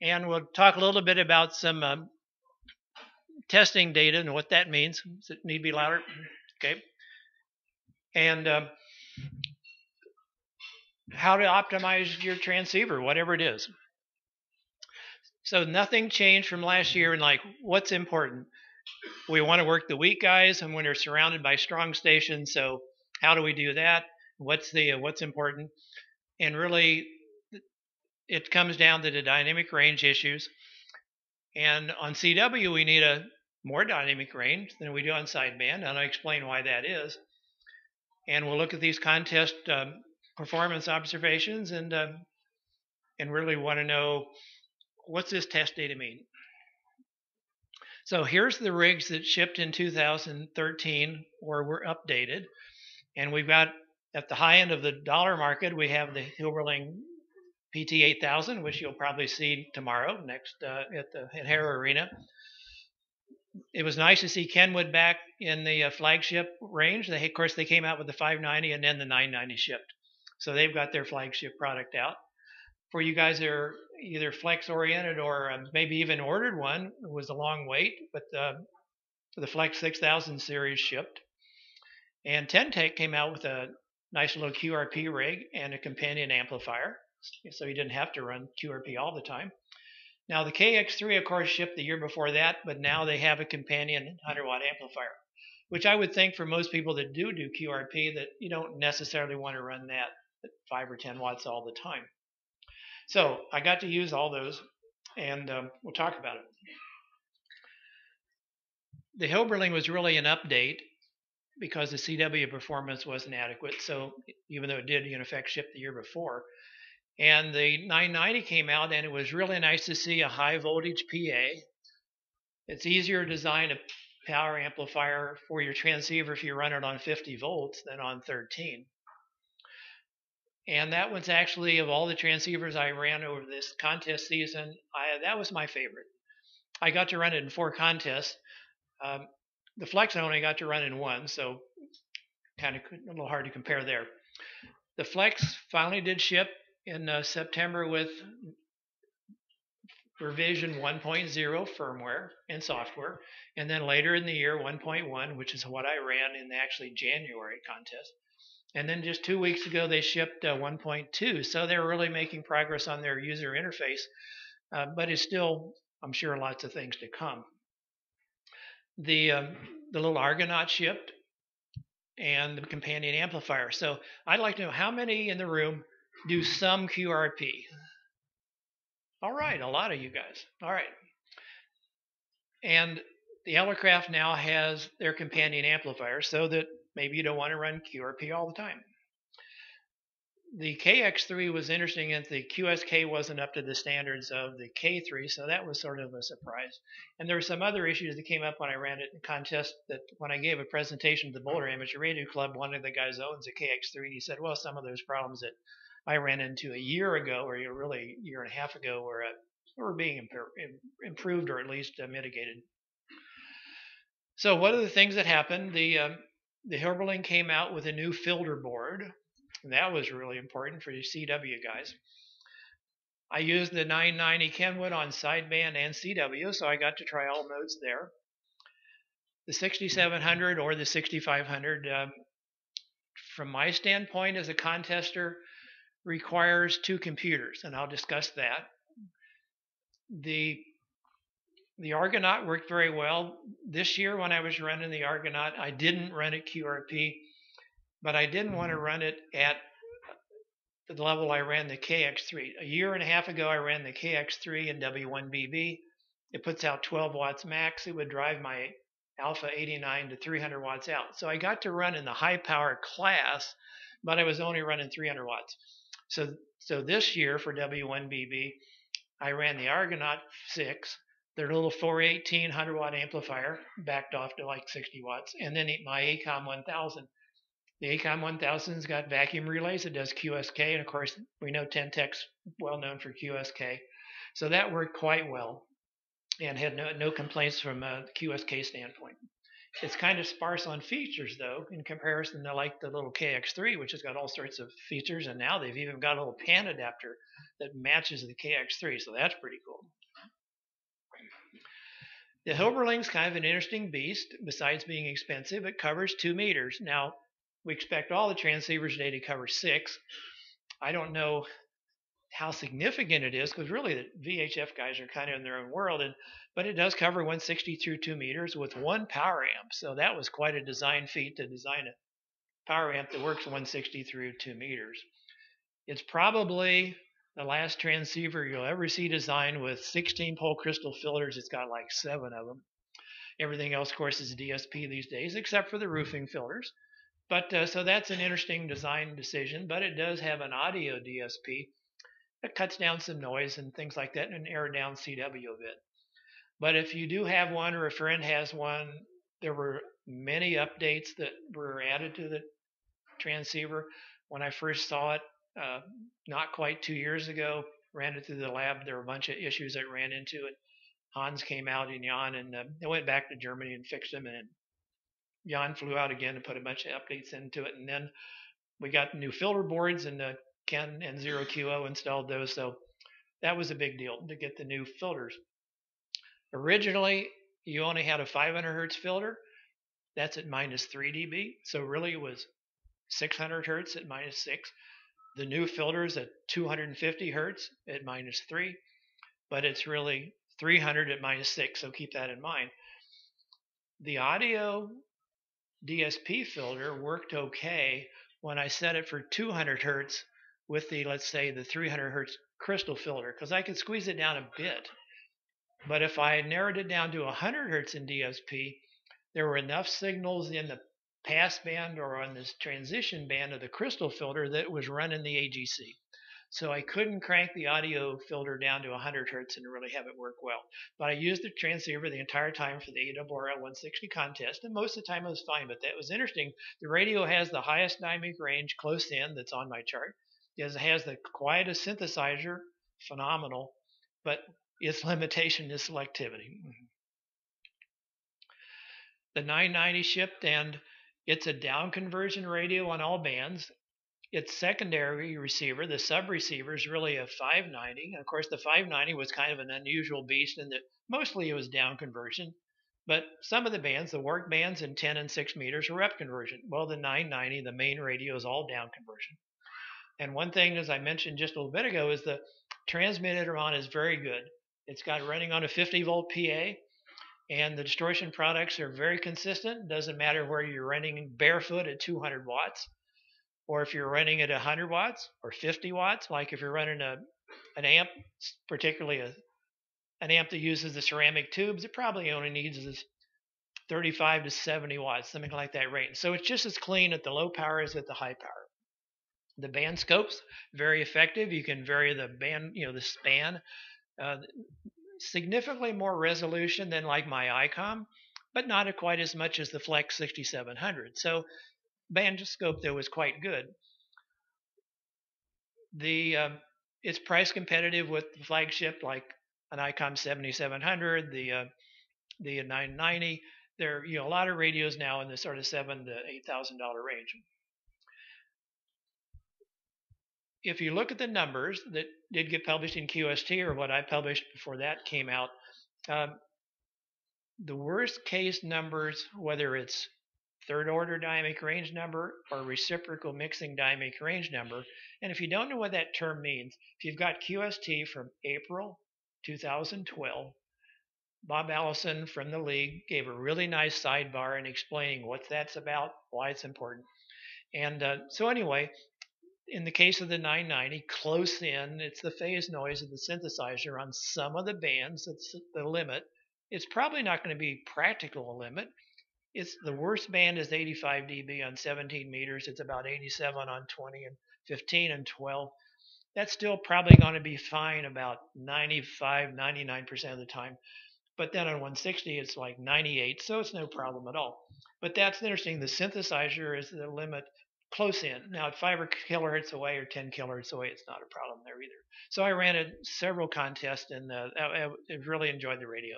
and we'll talk a little bit about some testing data and what that means. Does it need to be louder? Okay. And how to optimize your transceiver, whatever it is. So nothing changed from last year. And like, what's important? We want to work the weak guys, and when they're surrounded by strong stations. So how do we do that? What's important? And really, it comes down to the dynamic range issues. And on CW, we need a more dynamic range than we do on sideband, and I'll explain why that is. And we'll look at these contest performance observations and really want to know, what's this test data mean? So here's the rigs that shipped in 2013 or were updated. And we've got, at the high end of the dollar market, we have the Hilberling PT8000, which you'll probably see tomorrow next at Harrow Arena. It was nice to see Kenwood back in the flagship range. Of course, they came out with the 590 and then the 990 shipped. So they've got their flagship product out. For you guys that are either flex oriented or maybe even ordered one, it was a long wait, but the Flex 6000 series shipped. And Tentec came out with a nice little QRP rig and a companion amplifier, so you didn't have to run QRP all the time. Now the KX3, of course, shipped the year before that, but now they have a companion 100-watt amplifier, which I would think for most people that do QRP that you don't necessarily want to run that at 5 or 10 watts all the time. So I got to use all those, and we'll talk about it. The Hilberling was really an update because the CW performance wasn't adequate. So even though it did in effect ship the year before, and the 990 came out, and it was really nice to see a high voltage PA. It's easier to design a power amplifier for your transceiver if you run it on 50 volts than on 13. And that was actually, of all the transceivers I ran over this contest season, that was my favorite. I got to run it in 4 contests. The Flex I only got to run in 1, so kind of a little hard to compare there. The Flex finally did ship in September with revision 1.0 firmware and software, and then later in the year 1.1, which is what I ran in the actually January contest. And then just 2 weeks ago, they shipped 1.2. So they're really making progress on their user interface, but it's still, I'm sure, lots of things to come. The little Argonaut shipped and the companion amplifier. So I'd like to know how many in the room do some QRP? All right, a lot of you guys. All right. And the Ellercraft now has their companion amplifier so that maybe you don't want to run QRP all the time. The KX3 was interesting in that the QSK wasn't up to the standards of the K3, so that was sort of a surprise. And there were some other issues that came up when I ran it in contest that when I gave a presentation to the Boulder Amateur Radio Club, one of the guys owns a KX3, and he said, well, some of those problems that I ran into a year ago, or really a year and a half ago, were being improved or at least mitigated. So what are the things that happened? The Hilberling came out with a new filter board. And that was really important for the CW guys. I used the 990 Kenwood on sideband and CW, so I got to try all modes there. The 6700 or the 6500, from my standpoint as a contester, requires 2 computers, and I'll discuss that. The Argonaut worked very well. This year when I was running the Argonaut, I didn't run it QRP, but I didn't want to run it at the level I ran the KX3. A year and a half ago, I ran the KX3 in W1BB. It puts out 12 watts max. It would drive my Alpha 89 to 300 watts out. So I got to run in the high power class, but I was only running 300 watts. So this year for W1BB, I ran the Argonaut 6, their little 418 100-watt amplifier, backed off to like 60 watts, and then my Icom 1000. The Icom 1000's got vacuum relays. It does QSK, and of course, we know Tentec's well known for QSK. So that worked quite well and had no complaints from a QSK standpoint. It's kind of sparse on features though, in comparison to like the little KX3, which has got all sorts of features, and now they've even got a little pan adapter that matches the KX3, so that's pretty cool. The Hilberling's kind of an interesting beast. Besides being expensive, it covers 2 meters. Now, we expect all the transceivers today to cover 6. I don't know how significant it is because really the VHF guys are kind of in their own world, but it does cover 160 through 2 meters with 1 power amp. So that was quite a design feat to design a power amp that works 160 through 2 meters. It's probably the last transceiver you'll ever see designed with 16-pole crystal filters. It's got like 7 of them. Everything else, of course, is DSP these days, except for the roofing filters. But so that's an interesting design decision. But it does have an audio DSP that cuts down some noise and things like that, and air down CW a bit. But if you do have one, or a friend has one, there were many updates that were added to the transceiver. When I first saw it, not quite 2 years ago, ran it through the lab. There were a bunch of issues that ran into it. Hans came out in Jan, and they went back to Germany and fixed them. And Jan flew out again and put a bunch of updates into it. And then we got new filter boards, and Ken and Zero QO installed those. So that was a big deal to get the new filters. Originally, you only had a 500 hertz filter. That's at minus 3 dB. So really it was 600 hertz at minus 6. The new filter is at 250 hertz at minus 3. But it's really 300 at minus 6. So keep that in mind. The audio DSP filter worked okay when I set it for 200 hertz with the, let's say, the 300 hertz crystal filter, because I could squeeze it down a bit. But if I narrowed it down to 100 hertz in DSP, there were enough signals in the pass band or on this transition band of the crystal filter that was running the AGC. So I couldn't crank the audio filter down to 100 hertz and really have it work well. But I used the transceiver the entire time for the ARRL 160 contest, and most of the time it was fine. But that was interesting. The radio has the highest dynamic range close in that's on my chart. It has the quietest synthesizer, phenomenal, but its limitation is selectivity. The 990 shipped, and it's a down conversion radio on all bands. Its secondary receiver, the sub receiver, is really a 590. And of course, the 590 was kind of an unusual beast in that mostly it was down conversion. But some of the bands, the work bands in 10 and 6 meters, were up conversion. Well, the 990, the main radio, is all down conversion. And one thing, as I mentioned just a little bit ago, is the transmitter on is very good. It's got running on a 50 volt PA, and the distortion products are very consistent. It doesn't matter where you're running barefoot at 200 watts, or if you're running at 100 watts or 50 watts. Like if you're running an amp, particularly an amp that uses the ceramic tubes, it probably only needs 35 to 70 watts, something like that range. So it's just as clean at the low power as at the high power. The band scopes, very effective. You can vary the band, the span. Significantly more resolution than like my Icom, but not quite as much as the Flex 6700. So band scope there was quite good. It's price competitive with the flagship like an Icom 7700, the 990. There are a lot of radios now in the sort of $7,000 to $8,000 range. If you look at the numbers that did get published in QST, or what I published before that came out, the worst case numbers, whether it's third order dynamic range number or reciprocal mixing dynamic range number, and if you don't know what that term means, if you've got QST from April 2012, Bob Allison from the league gave a really nice sidebar in explaining what that's about, why it's important. And so anyway, in the case of the 990, close in, it's the phase noise of the synthesizer on some of the bands. That's the limit. It's probably not going to be practical limit. It's the worst band is 85 dB on 17 meters. It's about 87 on 20 and 15 and 12. That's still probably going to be fine about 95, 99% of the time. But then on 160, it's like 98, so it's no problem at all. But that's interesting. The synthesizer is the limit close in. Now at 5 kilohertz away or 10 kilohertz away, it's not a problem there either. So I ran several contests, and I really enjoyed the radio.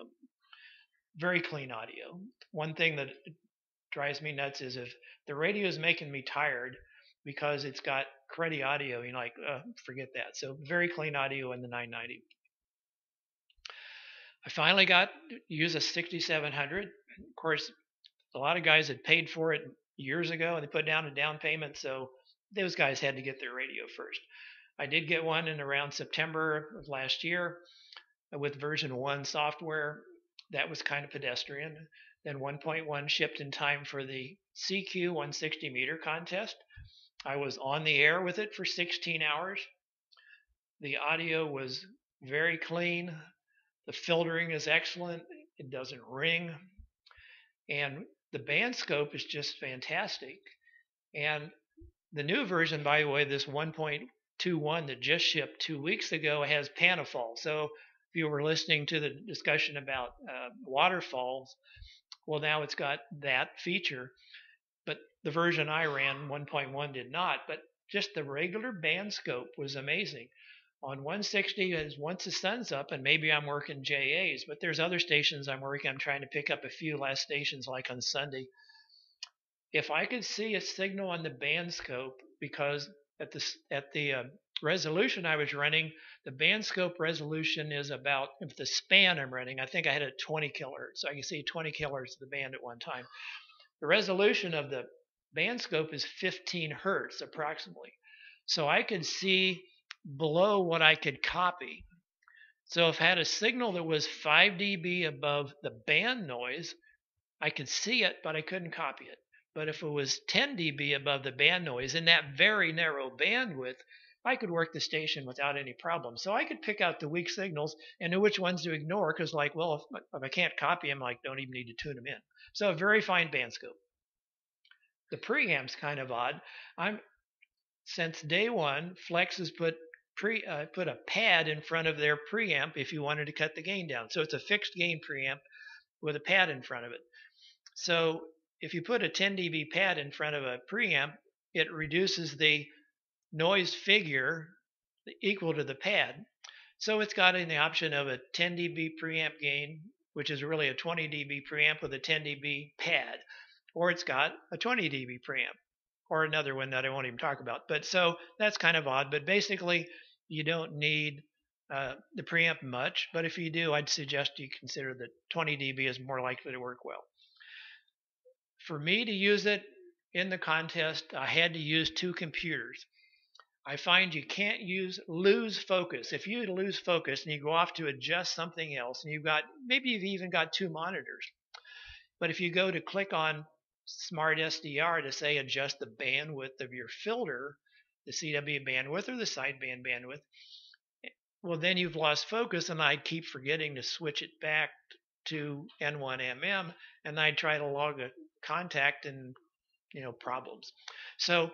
Very clean audio. One thing that drives me nuts is if the radio is making me tired because it's got cruddy audio. You're like, forget that. So very clean audio in the 990. I finally got to use a 6700. Of course, a lot of guys had paid for it years ago and they put down a down payment, so those guys had to get their radio first. I did get one in around September of last year with version 1 software. That was kind of pedestrian. Then 1.1 shipped in time for the CQ 160 meter contest. I was on the air with it for 16 hours. The audio was very clean. The filtering is excellent. It doesn't ring. And the band scope is just fantastic. And the new version, by the way, this 1.21 that just shipped 2 weeks ago, has panafall. So if you were listening to the discussion about waterfalls, well, now it's got that feature. But the version I ran, 1.1, did not. But just the regular band scope was amazing. On 160, once the sun's up, and maybe I'm working JAs, but there's other stations I'm working. I'm trying to pick up a few last stations like on Sunday. If I could see a signal on the band scope, because at the resolution I was running, the band scope resolution is about, if the span I'm running, I think I had a 20 kilohertz, so I can see 20 kilohertz of the band at one time. The resolution of the band scope is 15 hertz approximately. So I could see below what I could copy. So if I had a signal that was 5 dB above the band noise, I could see it, but I couldn't copy it. But if it was 10 dB above the band noise in that very narrow bandwidth, I could work the station without any problem. So I could pick out the weak signals and know which ones to ignore, because like, well, if I can't copy them, like, don't even need to tune them in. So a very fine band scope. The preamp's kind of odd. Since day one, Flex has put a pad in front of their preamp if you wanted to cut the gain down. So it's a fixed gain preamp with a pad in front of it. So if you put a 10 dB pad in front of a preamp, it reduces the noise figure equal to the pad. So it's got the option of a 10 dB preamp gain, which is really a 20 dB preamp with a 10 dB pad, or it's got a 20 dB preamp, or another one that I won't even talk about. But so that's kind of odd. But basically, you don't need the preamp much. But if you do, I'd suggest you consider that 20 dB is more likely to work well. For me to use it in the contest, I had to use 2 computers. I find you can't lose focus. If you lose focus and you go off to adjust something else, and maybe you've even got 2 monitors. But if you go to click on Smart SDR to say adjust the bandwidth of your filter, the CW bandwidth or the sideband bandwidth, well, then you've lost focus, and I'd keep forgetting to switch it back to N1MM, and I'd try to log a contact and problems. So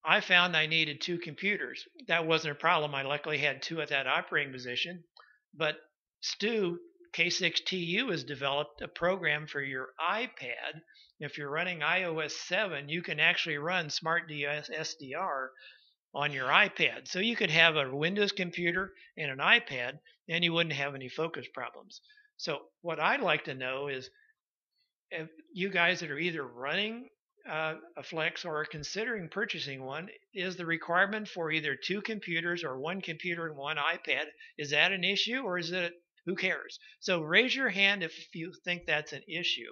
I found I needed 2 computers. That wasn't a problem. I luckily had 2 at that operating position. But Stu, K6TU, has developed a program for your iPad. If you're running iOS 7, you can actually run Smart SDR on your iPad. So you could have a Windows computer and an iPad, and you wouldn't have any focus problems. So what I'd like to know is, if you guys that are either running a Flex or are considering purchasing one, is the requirement for either 2 computers or 1 computer and 1 iPad, is that an issue, or is it, who cares? So raise your hand if you think that's an issue.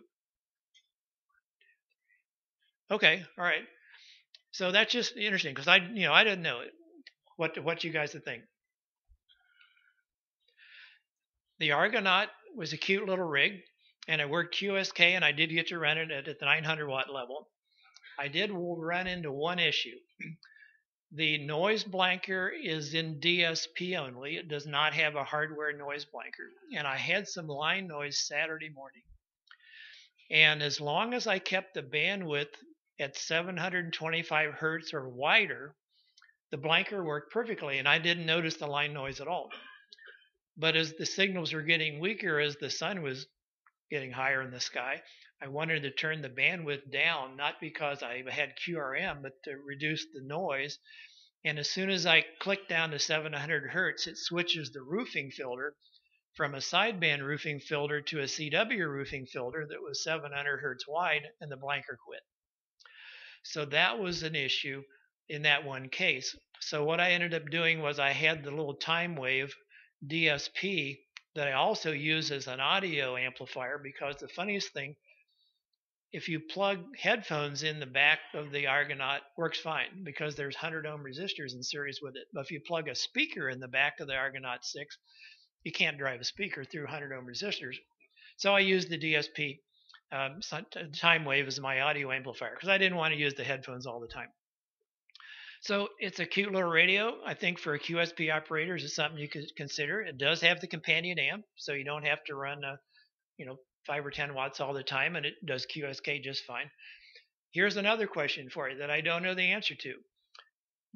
Okay, all right. So that's just interesting, because I didn't know what you guys would think. The Argonaut was a cute little rig, and I worked QSK, and I did get to run it at the 900 watt level. I did run into one issue. The noise blanker is in DSP only. It does not have a hardware noise blanker. And I had some line noise Saturday morning. And as long as I kept the bandwidth at 725 hertz or wider, the blanker worked perfectly, and I didn't notice the line noise at all. But as the signals were getting weaker, as the sun was getting higher in the sky, I wanted to turn the bandwidth down, not because I had QRM, but to reduce the noise. And as soon as I click down to 700 hertz, it switches the roofing filter from a sideband roofing filter to a CW roofing filter that was 700 hertz wide, and the blanker quit. So that was an issue in that one case. So what I ended up doing was I had the little time wave DSP that I also use as an audio amplifier, because the funniest thing, if you plug headphones in the back of the Argonaut, works fine because there's 100 ohm resistors in series with it. But if you plug a speaker in the back of the Argonaut 6, you can't drive a speaker through 100 ohm resistors. So I used the DSP time wave as my audio amplifier because I didn't want to use the headphones all the time. So it's a cute little radio. I think for QSP operators, it's something you could consider. It does have the companion amp, so you don't have to run 5 or 10 watts all the time, and it does QSK just fine. Here's another question for you that I don't know the answer to.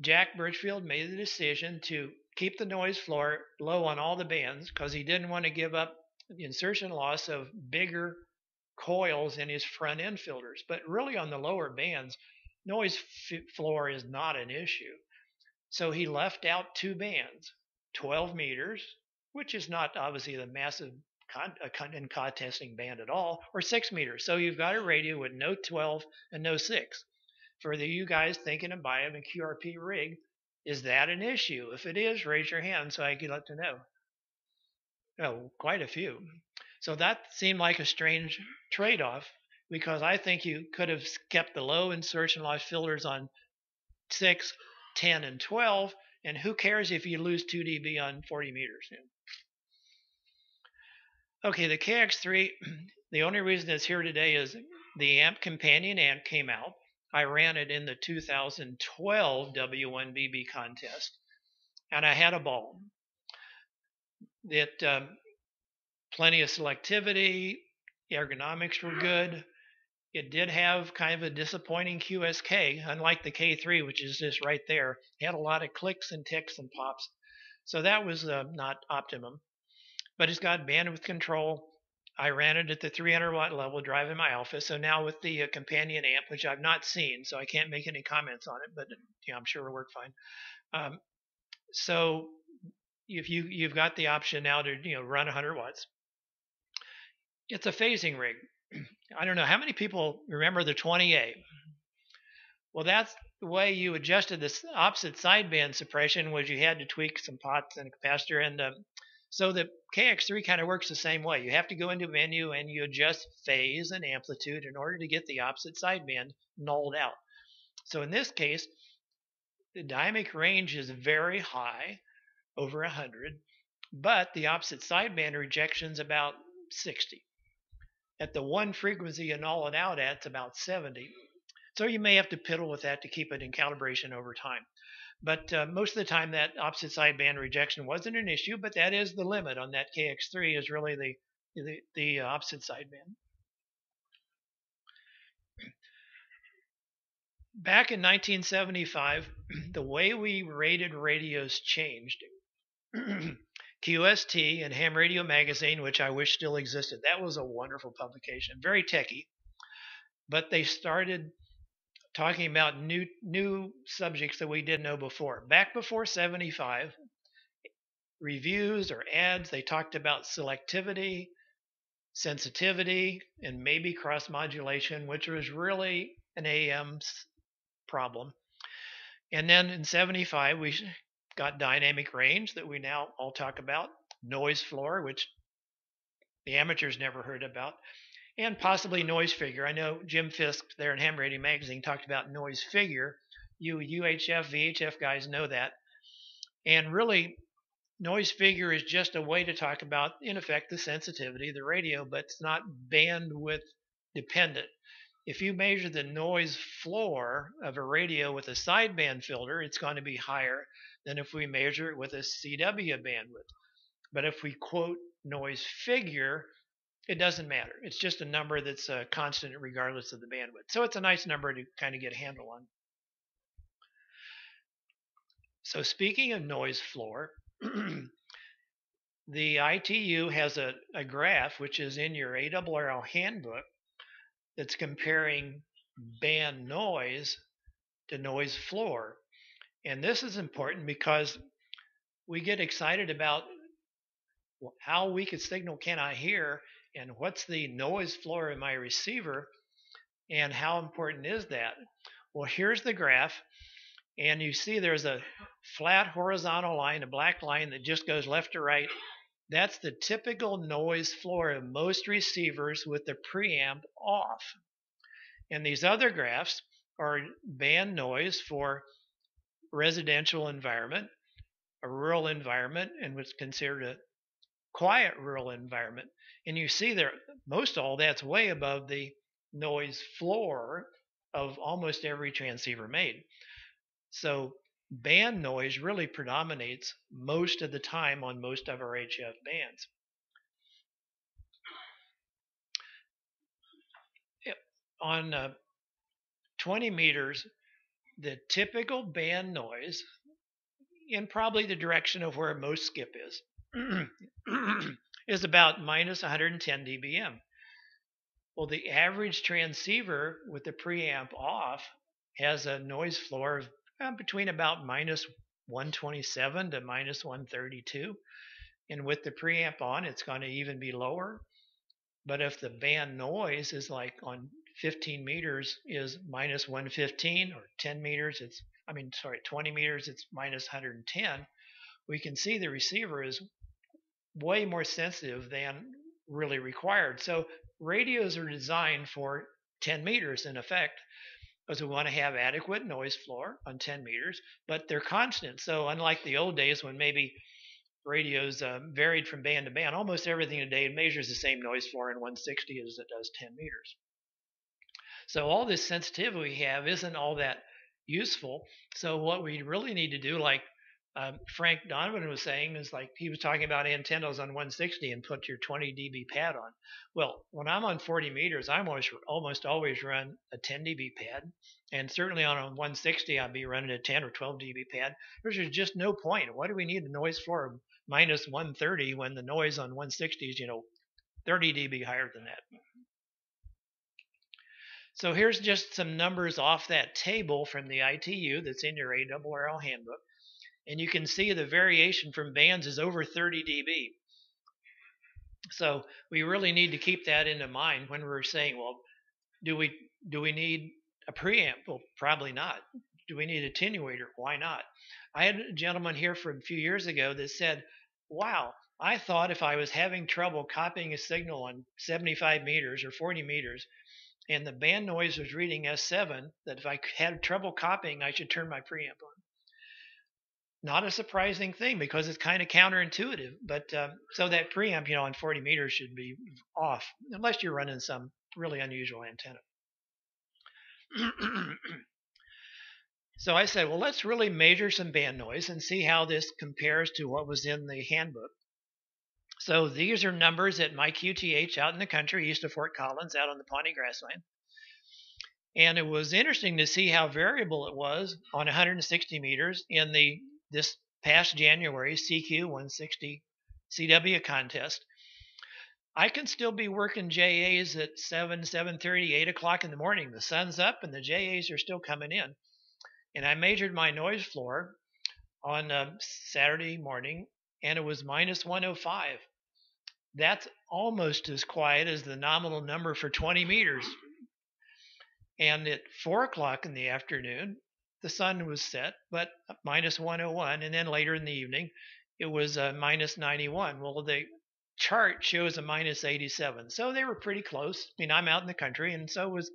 Jack Birchfield made the decision to keep the noise floor low on all the bands because he didn't want to give up the insertion loss of bigger coils in his front end filters. But really on the lower bands, noise floor is not an issue. So he left out 2 bands, 12 meters, which is not obviously the massive contesting band at all, or 6 meters. So you've got a radio with no 12 and no 6. For you guys thinking of buying a QRP rig, is that an issue? If it is, raise your hand so I can let you know. Oh, quite a few. So that seemed like a strange trade-off, because I think you could have kept the low insertion loss filters on 6, 10, and 12, and who cares if you lose 2 dB on 40 meters? Okay, the KX3, the only reason it's here today is the amp companion amp came out. I ran it in the 2012 W1BB contest, and I had a ball. It plenty of selectivity, ergonomics were good. It did have kind of a disappointing QSK, unlike the K3, which is just right there. It had a lot of clicks and ticks and pops, so that was not optimum. But it's got bandwidth control. I ran it at the 300 watt level driving my Alpha. So now with the companion amp, which I've not seen, so I can't make any comments on it, but I'm sure it'll work fine. So if you've got the option now to run 100 watts. It's a phasing rig. I don't know how many people remember the 20A. Well, that's the way you adjusted this opposite sideband suppression, was you had to tweak some pots and a capacitor, and so the KX3 kind of works the same way. You have to go into menu and you adjust phase and amplitude in order to get the opposite sideband nulled out. So in this case, the dynamic range is very high, over 100, but the opposite sideband rejection is about 60. At the one frequency you null it out at, it's about 70. So you may have to piddle with that to keep it in calibration over time. But most of the time, that opposite sideband rejection wasn't an issue, but that is the limit on that KX3, is really the opposite sideband. Back in 1975, the way we rated radios changed. QST and Ham Radio Magazine, which I wish still existed, that was a wonderful publication, very techy. But they started talking about new subjects that we didn't know before. Back before 75, reviews or ads, they talked about selectivity, sensitivity, and maybe cross-modulation, which was really an AM problem. And then in 75, we got dynamic range that we now all talk about, noise floor, which the amateurs never heard about, and possibly noise figure. I know Jim Fisk there in Ham Radio Magazine talked about noise figure. You UHF, VHF guys know that. And really, noise figure is just a way to talk about, in effect, the sensitivity of the radio, but it's not bandwidth dependent. If you measure the noise floor of a radio with a sideband filter, it's going to be higher than if we measure it with a CW bandwidth. But if we quote noise figure, it doesn't matter. It's just a number that's constant regardless of the bandwidth. So it's a nice number to kind of get a handle on. So speaking of noise floor, the ITU has a graph, which is in your ARRL handbook, that's comparing band noise to noise floor. And this is important because we get excited about how weak a signal can I hear, and what's the noise floor in my receiver, and how important is that? Well, here's the graph, and you see there's a flat horizontal line, a black line that just goes left to right. That's the typical noise floor of most receivers with the preamp off. And these other graphs are band noise for residential environment, a rural environment, and what's considered a quiet rural environment. And you see there, most all that's way above the noise floor of almost every transceiver made. So band noise really predominates most of the time on most of our HF bands. On 20 meters, the typical band noise, in probably the direction of where most skip is about minus 110 dBm. Well, the average transceiver with the preamp off has a noise floor of between about minus 127 to minus 132. And with the preamp on, it's going to even be lower. But if the band noise is like on 15 meters is minus 115, or 10 meters, 20 meters, it's minus 110, we can see the receiver is way more sensitive than really required. So radios are designed for 10 meters in effect, because we want to have adequate noise floor on 10 meters, but they're constant. So unlike the old days when maybe radios varied from band to band, almost everything today measures the same noise floor in 160 as it does 10 meters. So all this sensitivity we have isn't all that useful. So what we really need to do, like Frank Donovan was saying, is like he was talking about antennas on 160 and put your 20 dB pad on. Well, when I'm on 40 meters, I almost always run a 10 dB pad, and certainly on a 160 I'll be running a 10 or 12 dB pad. There's just no point. Why do we need a noise floor of minus 130 when the noise on 160 is 30 dB higher than that? So here's just some numbers off that table from the ITU that's in your ARRL handbook. And you can see the variation from bands is over 30 dB. So we really need to keep that into mind when we're saying, well, do we need a preamp? Well, probably not. Do we need an attenuator? Why not? I had a gentleman here from a few years ago that said, wow, I thought if I was having trouble copying a signal on 75 meters or 40 meters, and the band noise was reading S7, that if I had trouble copying, I should turn my preamp on. Not a surprising thing, because it's kind of counterintuitive. But so that preamp, on 40 meters should be off, unless you're running some really unusual antenna. So I said, well, let's really measure some band noise and see how this compares to what was in the handbook. So these are numbers at my QTH out in the country, east of Fort Collins, out on the Pawnee grassland. And it was interesting to see how variable it was on 160 meters in this past January CQ 160 CW contest. I can still be working JAs at 7:30, 8 o'clock in the morning. The sun's up and the JAs are still coming in. And I measured my noise floor on Saturday morning, and it was minus 105. That's almost as quiet as the nominal number for 20 meters. And at 4 o'clock in the afternoon, the sun was set, but minus 101. And then later in the evening, it was minus 91. Well, the chart shows a minus 87. So they were pretty close. I mean, I'm out in the country, and so was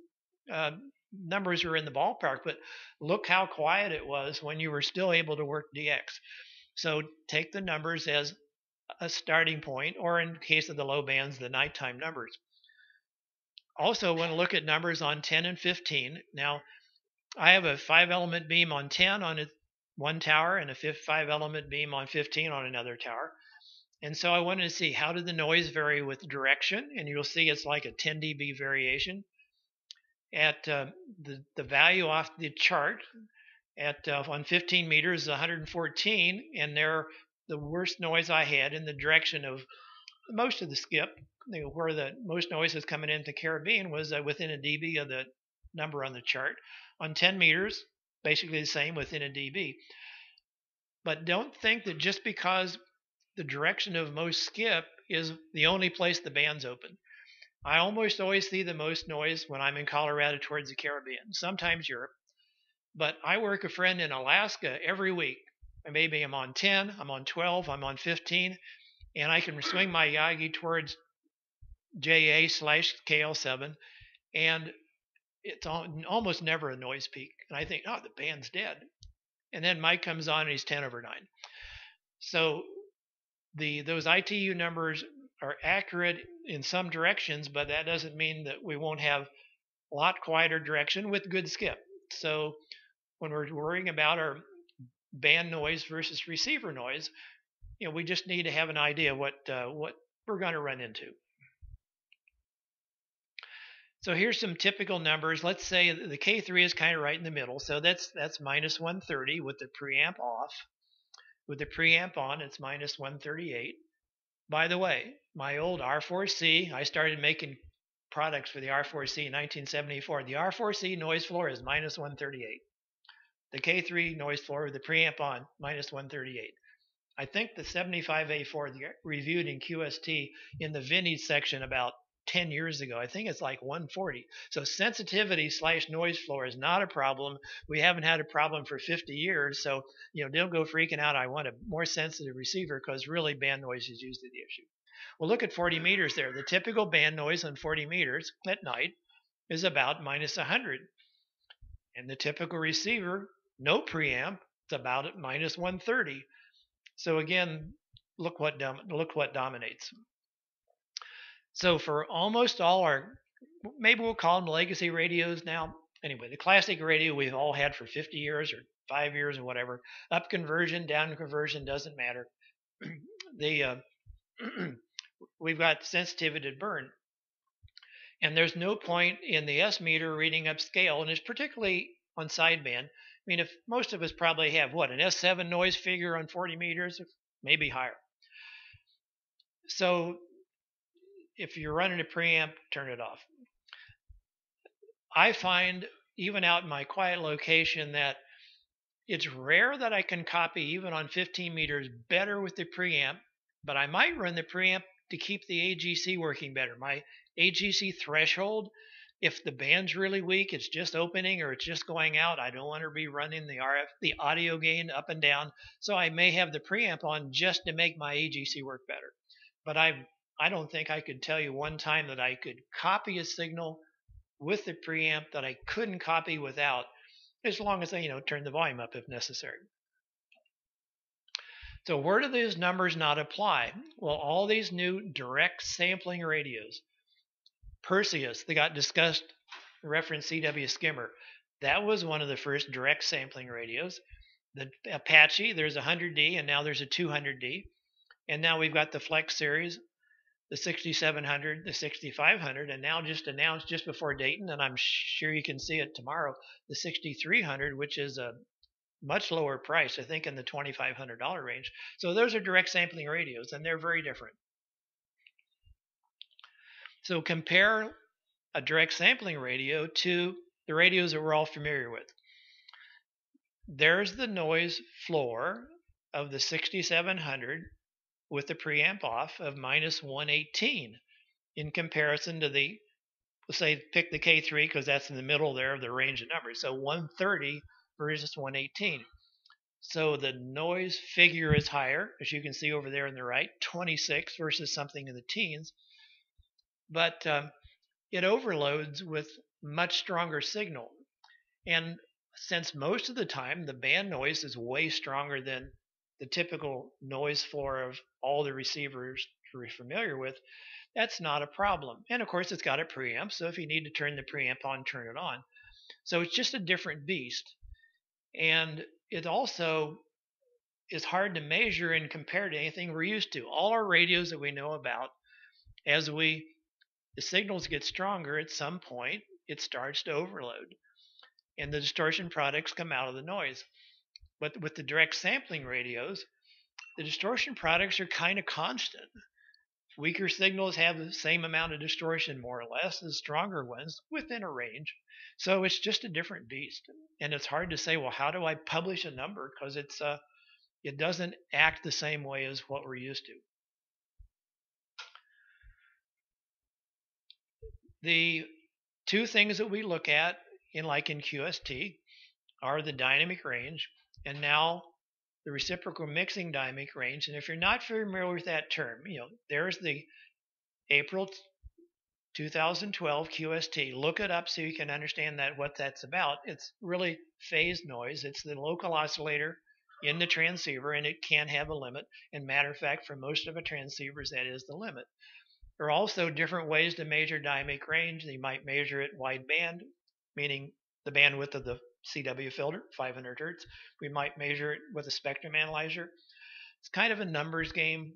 numbers were in the ballpark. But look how quiet it was when you were still able to work DX. So take the numbers as a starting point, or in case of the low bands, the nighttime numbers. Also want to look at numbers on 10 and 15. Now, I have a 5-element beam on 10 on one tower and a 5-element beam on 15 on another tower. And so I wanted to see, how did the noise vary with direction? And you'll see it's like a 10 dB variation. At the value off the chart at on 15 meters is 114, and they're the worst noise I had in the direction of most of the skip, where the most noise is coming into Caribbean was within a dB of the number on the chart. On 10 meters, basically the same, within a dB. But don't think that just because the direction of most skip is the only place the band's open. I almost always see the most noise when I'm in Colorado towards the Caribbean, sometimes Europe. But I work a friend in Alaska every week. Maybe I'm on 10, I'm on 12, I'm on 15, and I can swing my Yagi towards JA/KL7, and it's almost never a noise peak. And I think, oh, the band's dead. And then Mike comes on and he's 10/9. So those ITU numbers are accurate in some directions, but that doesn't mean that we won't have a lot quieter direction with good skip. So when we're worrying about our band noise versus receiver noise, we just need to have an idea what we're going to run into. So here's some typical numbers. Let's say the K3 is kind of right in the middle, so that's minus 130 with the preamp off. With the preamp on, it's minus 138. By the way, my old R4C, I started making products for the R4C in 1974. The R4C noise floor is minus 138. The K3 noise floor with the preamp on, minus 138. I think the 75A4 reviewed in QST in the vintage section about 10 years ago, I think it's like 140. So sensitivity / noise floor is not a problem. We haven't had a problem for 50 years. So, don't go freaking out. I want a more sensitive receiver, because really band noise is usually the issue. Well, look at 40 meters there. The typical band noise on 40 meters at night is about minus 100. And the typical receiver, no preamp, it's about at minus 130. So again, look what dominates. So for almost all our, maybe we'll call them legacy radios now. Anyway, the classic radio we've all had for 50 years or 5 years or whatever. Up conversion, down conversion, doesn't matter. We've got sensitivity to burn. And there's no point in the S meter reading upscale, and it's particularly on sideband. I mean, if most of us probably have an S7 noise figure on 40 meters, maybe higher. So if you're running a preamp, turn it off. I find, even out in my quiet location, that it's rare that I can copy, even on 15 meters, better with the preamp, but I might run the preamp to keep the AGC working better. My AGC threshold, if the band's really weak, it's just opening or it's just going out, I don't want to be running the audio gain up and down, so I may have the preamp on just to make my AGC work better. But I don't think I could tell you one time that I could copy a signal with the preamp that I couldn't copy without, as long as I turn the volume up if necessary. So where do these numbers not apply? Well, all these new direct sampling radios. Perseus, they got discussed, reference CW Skimmer. That was one of the first direct sampling radios. The Apache, there's a 100D, and now there's a 200D. And now we've got the Flex series, the 6700, the 6500, and now just announced just before Dayton, and I'm sure you can see it tomorrow, the 6300, which is a much lower price, I think in the $2,500 range. So those are direct sampling radios, and they're very different. So compare a direct sampling radio to the radios that we're all familiar with. There's the noise floor of the 6700 with the preamp off of minus 118 in comparison to the, let's say, pick the K3 because that's in the middle there of the range of numbers. So 130 versus 118. So the noise figure is higher, as you can see over there on the right, 26 versus something in the teens. But it overloads with much stronger signal. And since most of the time the band noise is way stronger than the typical noise floor of all the receivers you're familiar with, that's not a problem. And of course it's got a preamp, so if you need to turn the preamp on, turn it on. So it's just a different beast. And it also is hard to measure and compare to anything we're used to. All our radios that we know about, as the signals get stronger, at some point it starts to overload, and the distortion products come out of the noise. But with the direct sampling radios, the distortion products are kind of constant. Weaker signals have the same amount of distortion, more or less, as stronger ones, within a range. So it's just a different beast. And it's hard to say, well, how do I publish a number? Because it's It doesn't act the same way as what we're used to. The two things that we look at in QST are the dynamic range and now the reciprocal mixing dynamic range. And if you're not familiar with that term, there's the April 2012 QST. Look it up so you can understand what that's about. It's really phase noise. It's the local oscillator in the transceiver, and it can have a limit. And matter of fact, for most of the transceivers, that is the limit. There are also different ways to measure dynamic range. You might measure it wideband, meaning the bandwidth of the CW filter, 500 hertz. We might measure it with a spectrum analyzer. It's kind of a numbers game,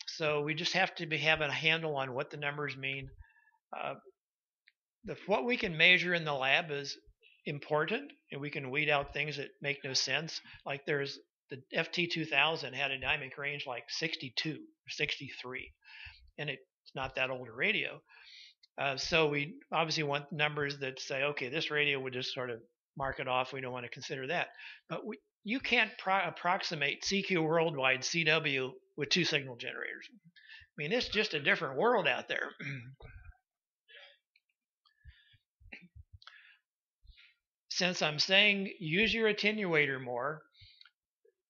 so we just have to have a handle on what the numbers mean. What we can measure in the lab is important, and we can weed out things that make no sense. Like there's the FT2000 had a dynamic range like 62 or 63, and it's not that old a radio. So we obviously want numbers that say, okay, this radio would just sort of mark it off. We don't want to consider that. But you can't approximate CQ worldwide CW with two signal generators. I mean, it's just a different world out there. Since I'm saying use your attenuator more,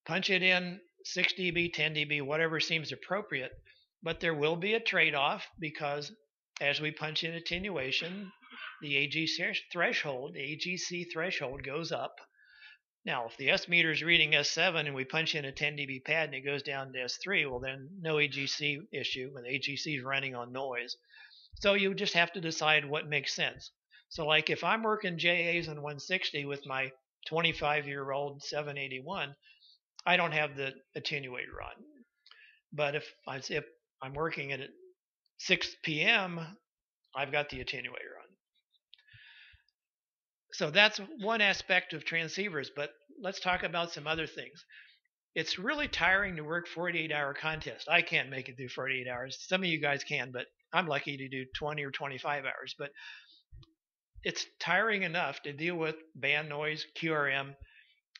punch it in 6 dB, 10 dB, whatever seems appropriate, but there will be a trade-off because as we punch in attenuation, the AGC threshold goes up. Now, if the S meter is reading S7 and we punch in a 10 dB pad and it goes down to S3, well then no AGC issue, when the AGC is running on noise. So you just have to decide what makes sense. So like if I'm working JAs on 160 with my 25-year-old 781, I don't have the attenuator on. But if I'm working at 6 p.m., I've got the attenuator on. So that's one aspect of transceivers, but let's talk about some other things. It's really tiring to work 48-hour contests. I can't make it through 48 hours. Some of you guys can, but I'm lucky to do 20 or 25 hours. But it's tiring enough to deal with band noise, QRM,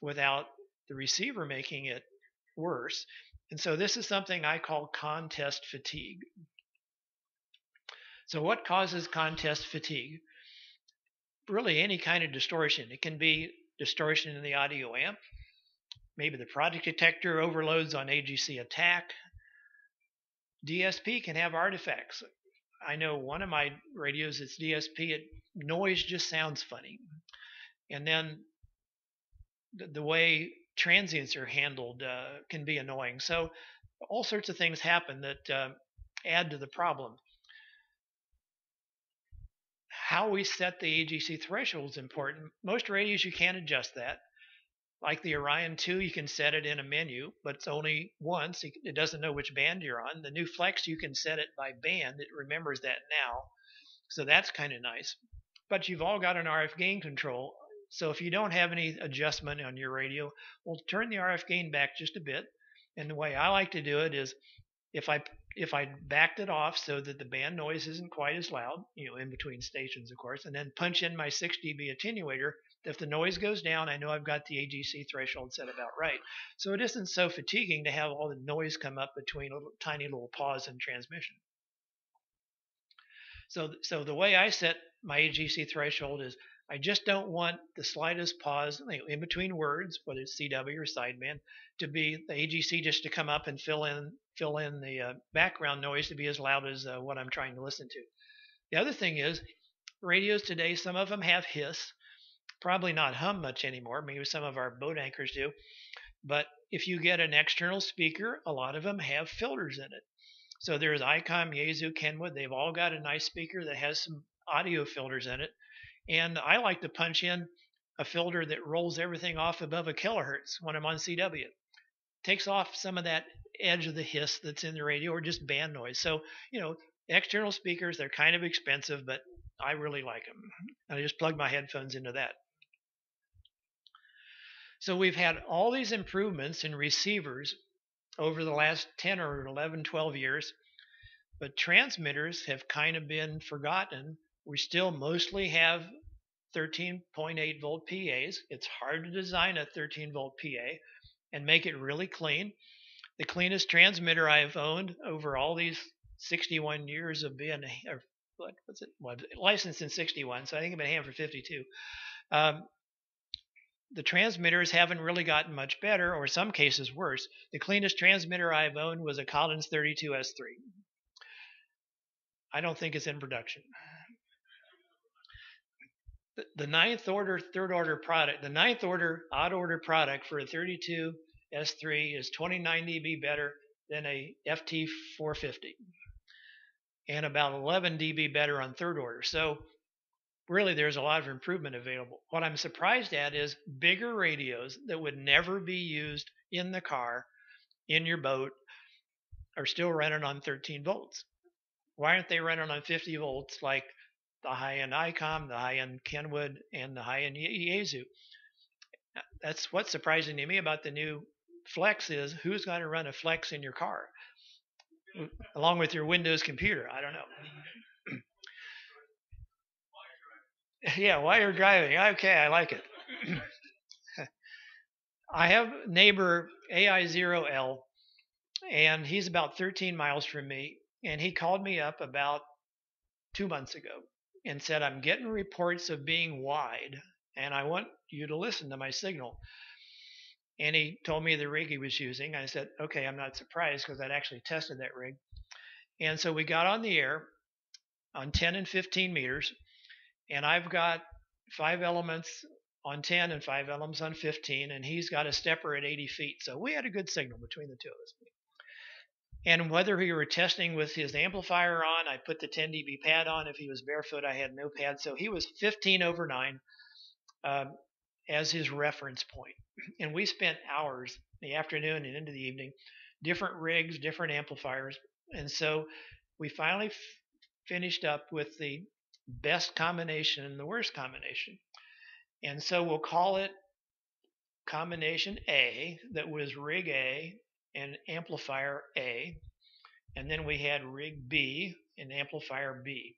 without the receiver making it worse. And so this is something I call contest fatigue. So what causes contest fatigue? Really any kind of distortion. It can be distortion in the audio amp. Maybe the product detector overloads on AGC attack. DSP can have artifacts. I know one of my radios, it's DSP, noise just sounds funny. And then the way transients are handled can be annoying. So all sorts of things happen that add to the problem. How we set the AGC threshold is important. Most radios you can't adjust that. Like the Orion 2, you can set it in a menu, but it's only once. It doesn't know which band you're on. The new Flex, you can set it by band. It remembers that now. So that's kind of nice. But you've all got an RF gain control. So if you don't have any adjustment on your radio, well, turn the RF gain back just a bit. And the way I like to do it is if I backed it off so that the band noise isn't quite as loud, in between stations, of course, and then punch in my 6 dB attenuator, if the noise goes down, I know I've got the AGC threshold set about right. So it isn't so fatiguing to have all the noise come up between a tiny little pause in transmission. So the way I set my AGC threshold is I just don't want the slightest pause in between words, whether it's CW or sideband, to be the AGC just to come up and fill in the background noise to be as loud as what I'm trying to listen to. The other thing is radios today, some of them have hiss, probably not hum much anymore. Maybe some of our boat anchors do. But if you get an external speaker, a lot of them have filters in it. So there's Icom, Yaesu, Kenwood. They've all got a nice speaker that has some audio filters in it. And I like to punch in a filter that rolls everything off above a kilohertz when I'm on CW. Takes off some of that edge of the hiss that's in the radio or just band noise. So, external speakers, they're kind of expensive, but I really like them. And I just plug my headphones into that. So we've had all these improvements in receivers over the last 10 or 11, 12 years, but transmitters have kind of been forgotten. We still mostly have 13.8 volt PAs. It's hard to design a 13 volt PA, and make it really clean. The cleanest transmitter I've owned over all these 61 years of being, or what was it? Well, licensed in 61, so I think I've been hand for 52. The transmitters haven't really gotten much better, or some cases worse. The cleanest transmitter I've owned was a Collins 32S3. I don't think it's in production. The ninth order, third order product, the ninth order, odd order product for a 32S3 is 29 dB better than a FT450 and about 11 dB better on third order. So really there's a lot of improvement available. What I'm surprised at is bigger radios that would never be used in the car, in your boat, are still running on 13 volts. Why aren't they running on 50 volts like the high-end Icom, the high-end Kenwood, and the high-end Yaesu? That's what's surprising to me about the new Flex is who's going to run a Flex in your car along with your Windows computer? I don't know. Yeah, while you're driving. Okay, I like it. I have neighbor AI0L, and he's about 13 miles from me, and he called me up about 2 months ago and said, I'm getting reports of being wide, and I want you to listen to my signal. And he told me the rig he was using. I said, okay, I'm not surprised because I'd actually tested that rig. And so we got on the air on 10 and 15 meters, and I've got 5 elements on 10 and 5 elements on 15, and he's got a stepper at 80 feet. So we had a good signal between the two of us. And whether we were testing with his amplifier on, I put the 10 dB pad on. If he was barefoot, I had no pad. So he was 15 over 9 as his reference point. And we spent hours in the afternoon and into the evening, different rigs, different amplifiers. And so we finally finished up with the best combination and the worst combination. And so we'll call it combination A, that was rig A and amplifier A. And then we had rig B and amplifier B.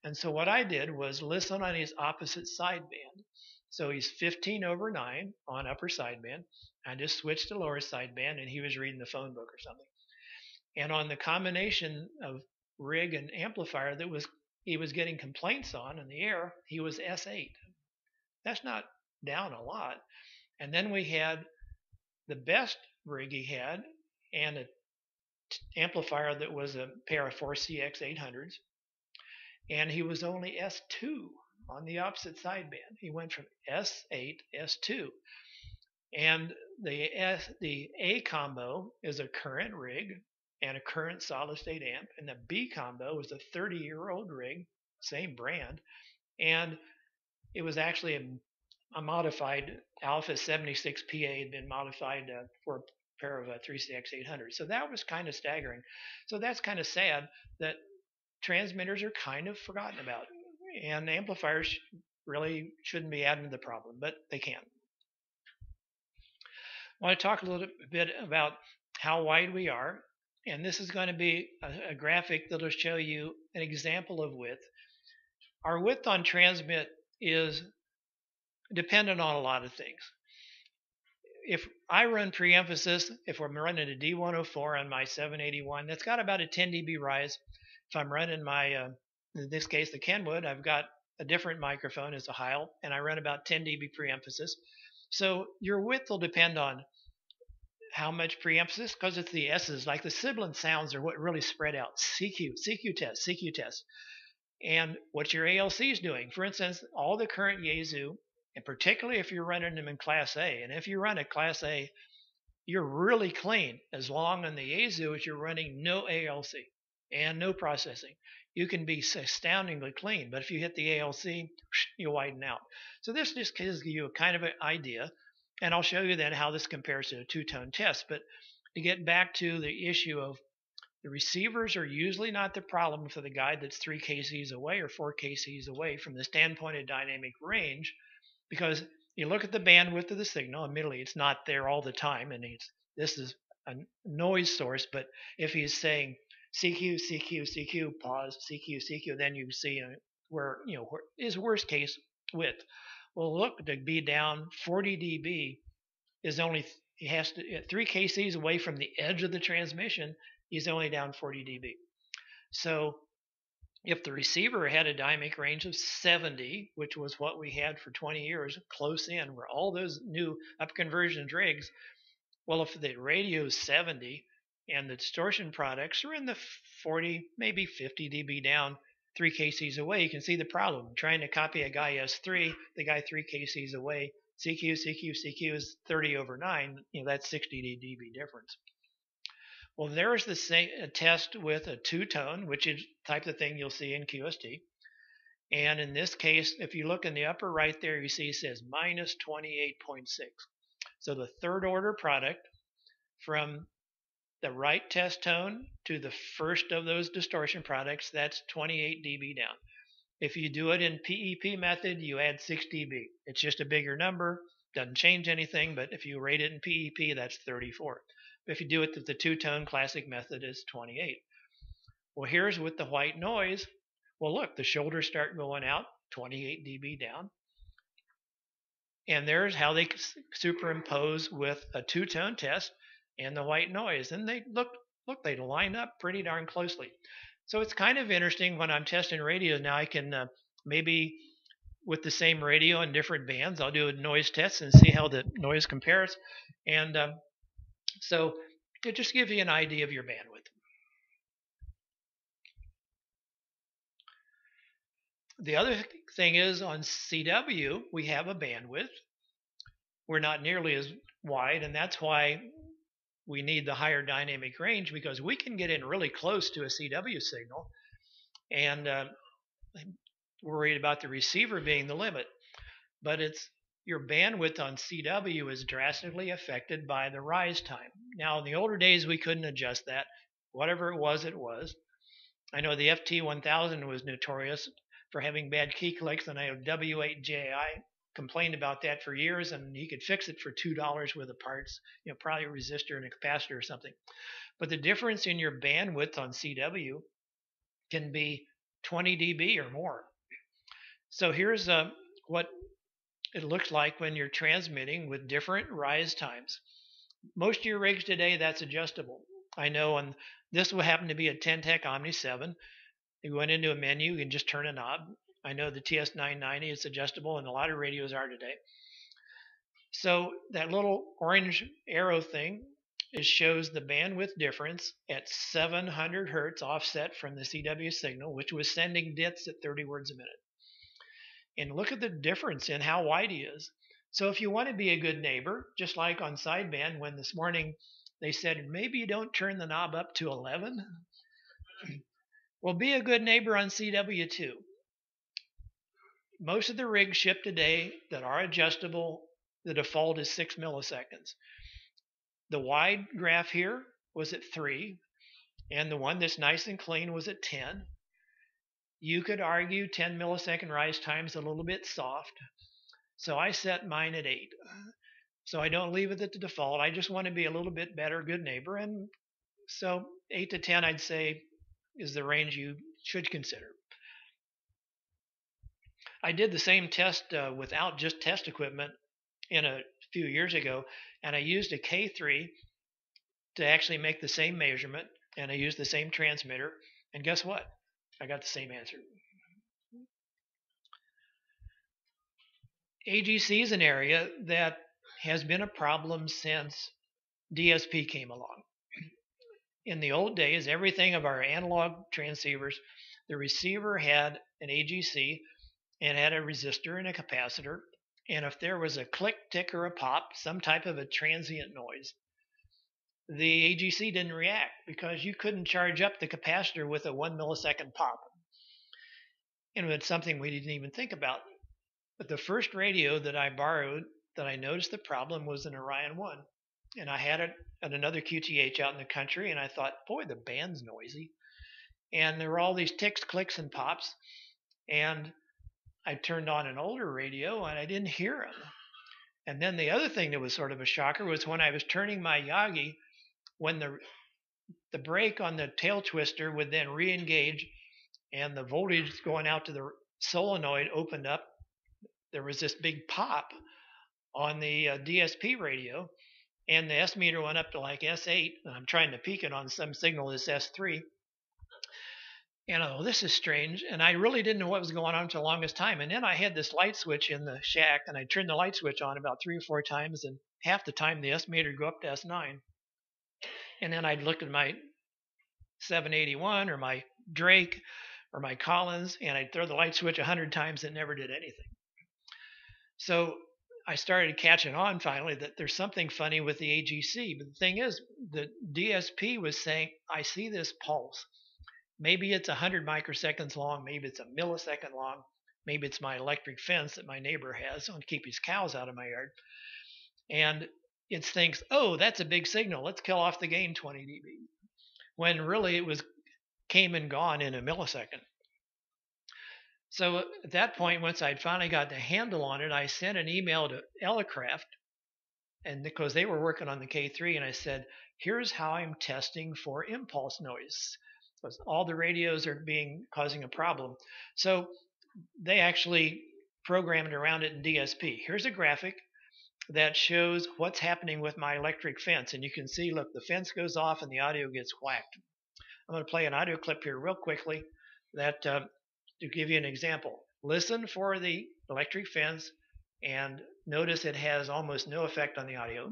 And so what I did was listen on his opposite sideband. So he's 15 over 9 on upper sideband. I just switched to lower sideband, and he was reading the phone book or something. And on the combination of rig and amplifier that he was getting complaints on in the air, he was S8. That's not down a lot. And then we had the best rig he had and an amplifier that was a pair of 4CX800s, and he was only S2 on the opposite sideband. He went from S8 S2. And the A combo is a current rig and a current solid state amp, and the B combo is a 30-year-old rig, same brand, and it was actually a modified Alpha 76 PA had been modified for a pair of 3CX800. So that was kind of staggering. So that's kind of sad that transmitters are kind of forgotten about, and amplifiers really shouldn't be adding to the problem, but they can. I want to talk a little bit about how wide we are, and this is going to be a graphic that will show you an example of width. Our width on transmit is dependent on a lot of things. If I run preemphasis, if I'm running a D104 on my 781, that's got about a 10 dB rise. If I'm running my, in this case, the Kenwood, I've got a different microphone as a Heil, and I run about 10 dB preemphasis. So your width will depend on how much preemphasis, because it's the S's, like the sibilant sounds are what really spread out. CQ test. And what your ALC is doing. For instance, all the current Yaesu, and particularly if you're running them in Class A, and if you run a Class A, you're really clean as long on the Yaesu as you're running no ALC and no processing. You can be astoundingly clean, but if you hit the ALC, you widen out. So this just gives you a kind of an idea, and I'll show you then how this compares to a two-tone test. But to get back to the issue of the receivers are usually not the problem for the guy that's 3 kcs away or 4 kcs away from the standpoint of dynamic range, because you look at the bandwidth of the signal. Admittedly, it's not there all the time, and this is a noise source. But if he's saying CQ, CQ, CQ, pause, CQ, CQ, then you see where his worst case width. Well, look, to be down 40 dB is only He has to, at 3 kcs away from the edge of the transmission, he's only down 40 dB. So if the receiver had a dynamic range of 70, which was what we had for 20 years, close in, where all those new upconversion rigs, well, if the radio is 70 and the distortion products are in the 40, maybe 50 dB down, 3 kcs away, you can see the problem. Trying to copy a guy S3, the guy 3 kcs away, CQ is 30 over 9, that's 60 dB difference. Well, there's the same test with a two-tone, which is the type of thing you'll see in QST. And in this case, if you look in the upper right there, you see it says minus 28.6. So the third order product from the right test tone to the first of those distortion products, that's 28 dB down. If you do it in PEP method, you add 6 dB. It's just a bigger number, doesn't change anything, but if you rate it in PEP, that's 34. If you do it with the two-tone classic method, it's 28. Well, here's with the white noise. Well, look, the shoulders start going out, 28 dB down. And there's how they superimpose with a two-tone test and the white noise. And they look, they line up pretty darn closely. So it's kind of interesting when I'm testing radios. Now I can maybe with the same radio in different bands, I'll do a noise test and see how the noise compares. And so it just gives you an idea of your bandwidth. The other thing is on CW, we have a bandwidth. We're not nearly as wide, and that's why we need the higher dynamic range, because we can get in really close to a CW signal and worried about the receiver being the limit. But it's your bandwidth on CW is drastically affected by the rise time. Now, in the older days, we couldn't adjust that. Whatever it was, it was. I know the FT1000 was notorious for having bad key clicks, and I know W8JI complained about that for years, and he could fix it for $2 with the parts, probably a resistor and a capacitor or something. But the difference in your bandwidth on CW can be 20 dB or more. So here's what it looks like when you're transmitting with different rise times. Most of your rigs today, that's adjustable. I know, and this will happen to be a 10-tech Omni 7. You went into a menu, you can just turn a knob. I know the TS990 is adjustable, and a lot of radios are today. So that little orange arrow thing shows the bandwidth difference at 700 hertz offset from the CW signal, which was sending DITs at 30 words a minute. And look at the difference in how wide he is. So if you want to be a good neighbor, just like on sideband, when this morning they said, maybe you don't turn the knob up to 11. Well, be a good neighbor on CW too. Most of the rigs shipped today that are adjustable, the default is 6 milliseconds. The wide graph here was at 3, and the one that's nice and clean was at 10. You could argue 10 millisecond rise time is a little bit soft, so I set mine at 8. So I don't leave it at the default. I just want to be a little bit better, good neighbor, and so 8 to 10 I'd say is the range you should consider. I did the same test without just test equipment in a few years ago, and I used a K3 to actually make the same measurement, and I used the same transmitter, and guess what? I got the same answer. AGC is an area that has been a problem since DSP came along. In the old days, everything of our analog transceivers, the receiver had an AGC and had a resistor and a capacitor, and if there was a click, tick, or a pop, some type of a transient noise, the AGC didn't react because you couldn't charge up the capacitor with a 1 millisecond pop. And it's something we didn't even think about. But the first radio that I borrowed that I noticed the problem was an Orion 1. And I had it at another QTH out in the country, and I thought, boy, the band's noisy. And there were all these ticks, clicks, and pops. And I turned on an older radio, and I didn't hear them. And then the other thing that was sort of a shocker was when I was turning my Yagi, when the brake on the tail twister would then re-engage, and the voltage going out to the solenoid opened up, there was this big pop on the DSP radio. and the S meter went up to like S8, and I'm trying to peak it on some signal that's S3. And this is strange. And I really didn't know what was going on for the longest time. And then I had this light switch in the shack, and I turned the light switch on about 3 or 4 times, and half the time the S meter would go up to S9. And then I'd look at my 781 or my Drake or my Collins, and I'd throw the light switch 100 times and never did anything. So I started catching on finally that there's something funny with the AGC. But the thing is, the DSP was saying, I see this pulse. Maybe it's 100 microseconds long. Maybe it's a millisecond long. Maybe it's my electric fence that my neighbor has to keep his cows out of my yard. And it thinks, oh, that's a big signal. Let's kill off the gain 20 dB. When really it came and gone in a millisecond. So at that point, once I'd finally got the handle on it, I sent an email to Elecraft, and because they were working on the K3, and I said, here's how I'm testing for impulse noise. Because all the radios are causing a problem. So they actually programmed around it in DSP. Here's a graphic that shows what's happening with my electric fence. And you can see, look, the fence goes off and the audio gets whacked. I'm going to play an audio clip here real quickly that to give you an example. Listen for the electric fence and notice it has almost no effect on the audio.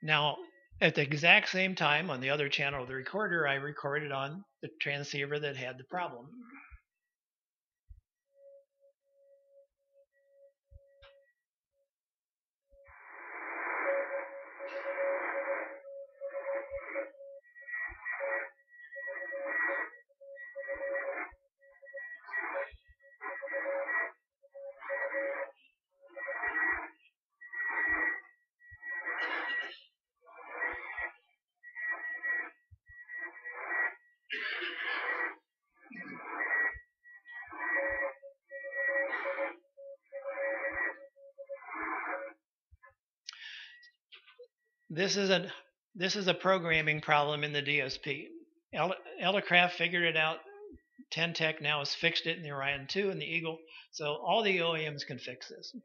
Now, at the exact same time, on the other channel of the recorder, I recorded on the transceiver that had the problem. This is a programming problem in the DSP. Elecraft figured it out. Tech now has fixed it in the Orion 2 and the Eagle. So all the OEMs can fix this.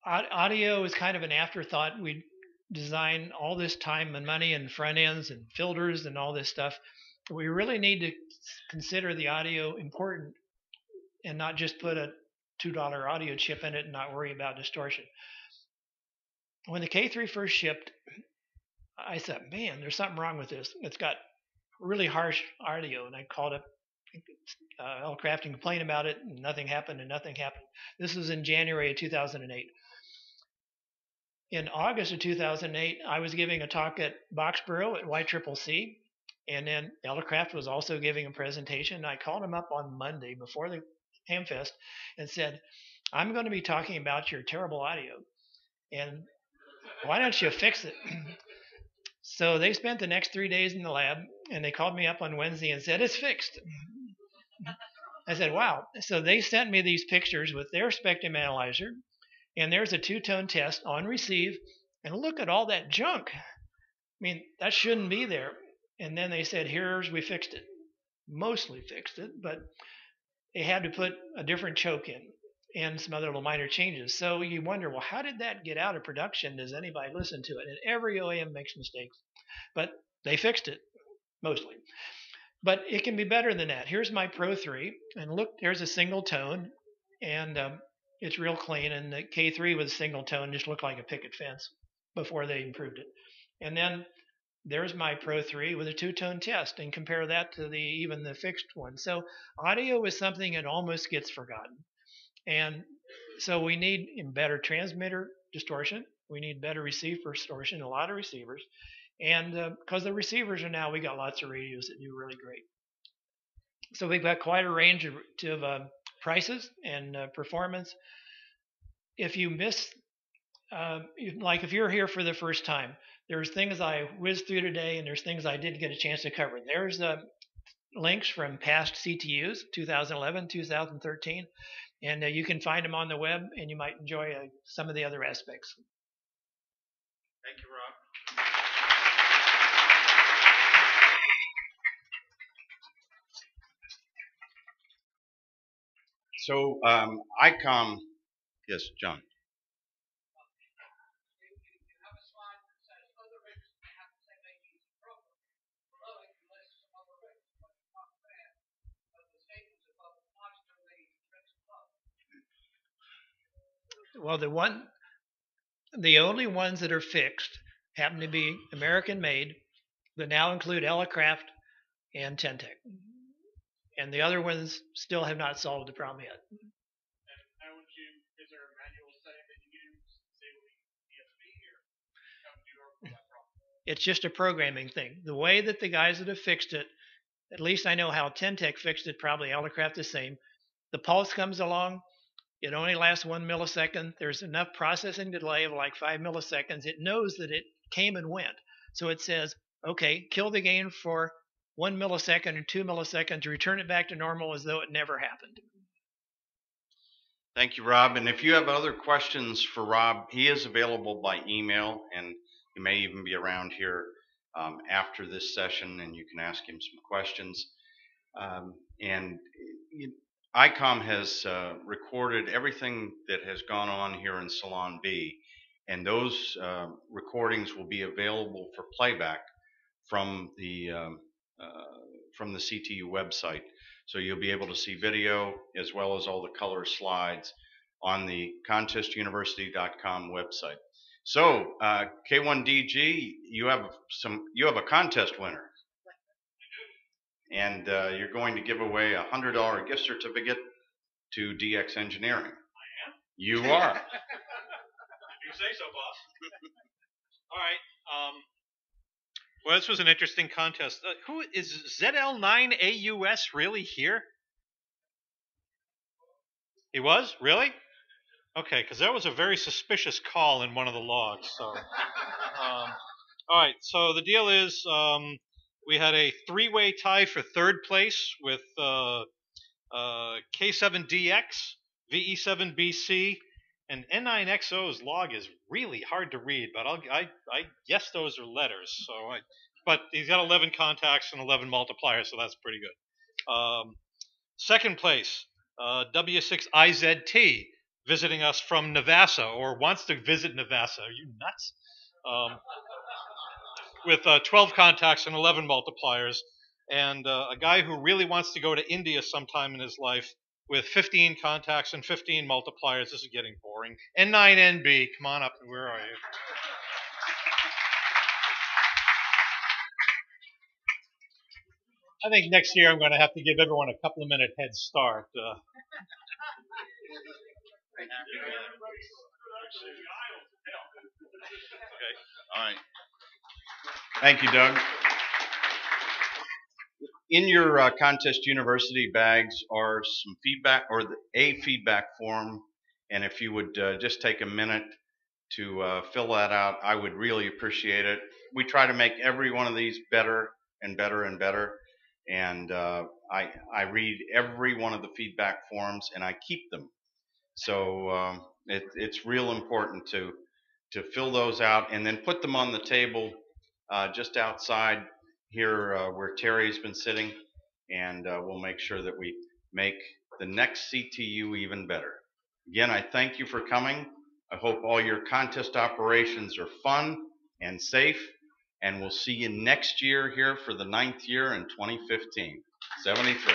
Audio is kind of an afterthought. We design all this time and money and front ends and filters and all this stuff. We really need to consider the audio important and not just put a $2 audio chip in it and not worry about distortion. When the K3 first shipped, I said, man, there's something wrong with this. It's got really harsh audio. And I called up Elecraft and complained about it, and nothing happened. This was in January of 2008. In August of 2008, I was giving a talk at Boxborough at YCCC, and then Elecraft was also giving a presentation. I called him up on Monday before the Hamfest and said, I'm going to be talking about your terrible audio, and why don't you fix it? So they spent the next 3 days in the lab, and they called me up on Wednesday and said, it's fixed. I said, wow. So they sent me these pictures with their spectrum analyzer, and there's a two-tone test on receive, and look at all that junk. I mean, that shouldn't be there. And then they said, we fixed it. Mostly fixed it, but they had to put a different choke in and some other little minor changes. So you wonder, well, how did that get out of production? Does anybody listen to it? And every OEM makes mistakes, but they fixed it, mostly. But it can be better than that. Here's my Pro 3, and look, there's a single tone, and it's real clean. And the K3 with a single tone just looked like a picket fence before they improved it. And then there's my Pro 3 with a two-tone test, and compare that to even the fixed one. So audio is something that almost gets forgotten. And so we need better transmitter distortion. We need better receiver distortion, a lot of receivers. And because the receivers are now, we got lots of radios that do really great. So we've got quite a range of prices and performance. If you miss, like if you're here for the first time, there's things I whizzed through today, and there's things I didn't get a chance to cover. There's links from past CTUs, 2011, 2013, and you can find them on the web, and you might enjoy some of the other aspects. Thank you, Rob. So, Icom, yes, John. Well, the only ones that are fixed happen to be American made, that now include Elecraft and Tentec. And the other ones still have not solved the problem yet. And how would you, is there a manual setting that you use, say with ESP, or how would you overcome that problem? It's just a programming thing. The way that the guys that have fixed it, at least I know how Tentec fixed it, probably Elecraft the same. The pulse comes along, it only lasts 1 millisecond. There's enough processing delay of like 5 milliseconds. It knows that it came and went. So it says, okay, kill the gain for 1 millisecond or 2 milliseconds, return it back to normal as though it never happened. Thank you, Rob. And if you have other questions for Rob, he is available by email, and he may even be around here after this session, and you can ask him some questions. Icom has recorded everything that has gone on here in Salon B, and those recordings will be available for playback from the CTU website. So you'll be able to see video as well as all the color slides on the contestuniversity.com website. So K1DG, you have a contest winner. And you're going to give away a $100 gift certificate to DX Engineering. I am? You are. If you say so, boss. All right. Well, this was an interesting contest. Who is ZL9AUS really here? He was? Really? Okay, because that was a very suspicious call in one of the logs. So, all right. So the deal is, we had a three-way tie for third place with K7DX, VE7BC, and N9XO's log is really hard to read, but I guess those are letters. So, but he's got 11 contacts and 11 multipliers, so that's pretty good. Second place, W6IZT, visiting us from Navassa, or wants to visit Navassa. Are you nuts? With 12 contacts and 11 multipliers, and a guy who really wants to go to India sometime in his life with 15 contacts and 15 multipliers. This is getting boring. N9NB, come on up. Where are you? I think next year I'm going to have to give everyone a couple of minute head start. Okay. All right. Thank you, Doug. In your Contest University bags are some feedback, or a feedback form, and if you would just take a minute to fill that out, I would really appreciate it. We try to make every one of these better and better and better, and I read every one of the feedback forms and I keep them. So it's real important to fill those out and then put them on the table just outside here where Terry's been sitting, and we'll make sure that we make the next CTU even better. Again, I thank you for coming. I hope all your contest operations are fun and safe, and we'll see you next year here for the 9th year in 2015. 73.